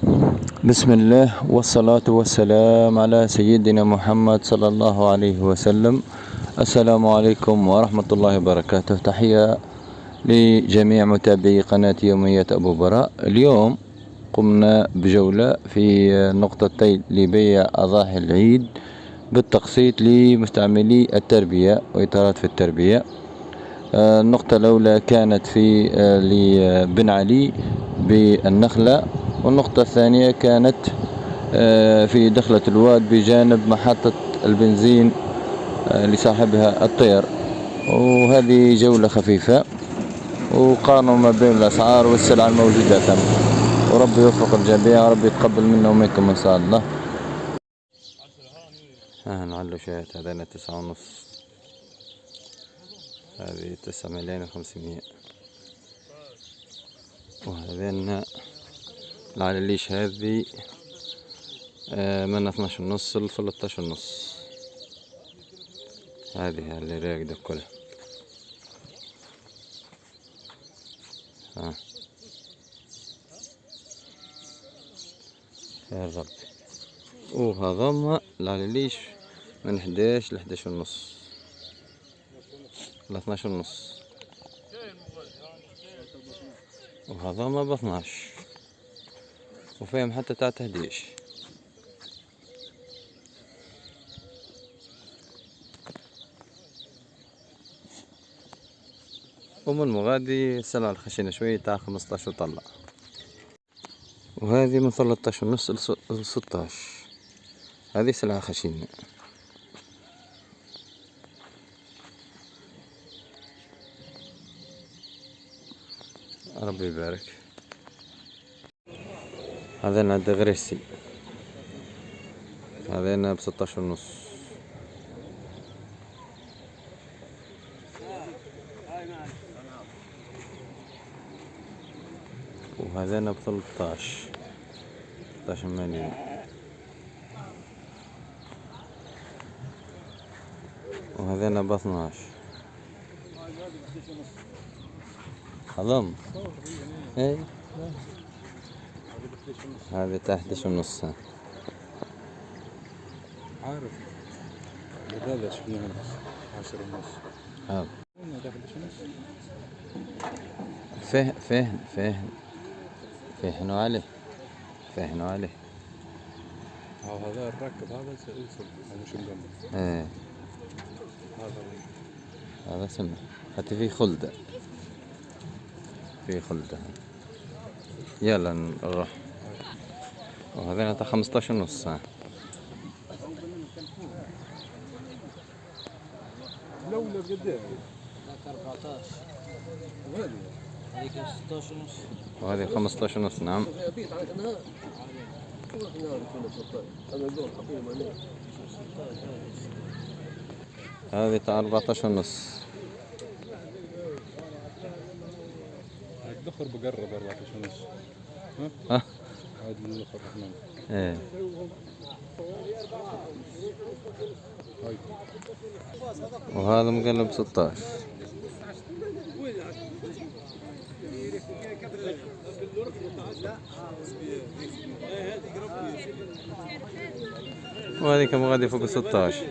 بسم الله والصلاة والسلام على سيدنا محمد صلى الله عليه وسلم. السلام عليكم ورحمة الله وبركاته. تحية لجميع متابعي قناة يوميات أبو براء. اليوم قمنا بجولة في نقطتين لبيع أضاحي العيد بالتقسيط لمستعملي التربية وإطارات في التربية. النقطة الأولى كانت في لبن علي بالنخلة، والنقطة الثانية كانت في دخلة الواد بجانب محطة البنزين لصاحبها الطير. وهذه جولة خفيفة وقارنوا ما بين الأسعار والسلع الموجودة ثم، وربي يوفق الجميع وربي يتقبل منا ومنكم إن شاء الله. نعلو شاهد هذانا 9.5، هذه 9,500,000، وهذانا العلاليش هذه من 12.5 ل 13.5. هذه اللي راقدة كلها. يا رب. وهذوما العلاليش من 11 ل 11.5 ل 12.5، وهذوما ب 12، وفيهم حتى تاع 11. ومن المغادي السلعة الخشنة شوية تاع 15 وطلع، وهذه من 13.5 ل 16. هذه سلعة خشنة. ربي يبارك. هذانا دغريسي، هذانا ب 16.5، وهذانا ب 13 مليون، وهذانا ب 12. حضم ايه، هذه تحت 11.5. عارف هذا شفناه 10.5. فهنوا عليه. هذا الركب هذا سيوصل، هذا شو مقلب. ايه هذا سمع حتى في خلدة. يلا نروح. وهذا تاع 15.5. لولا قدام 14 هذيك 16.5 وهذه 15.5. نعم. هذه تاع 14.5. الدخر بقرب 14.5. ها هذا من الاخر هنا. ايه وهذا مقلب 16. وهذه كم غادي فوق 16.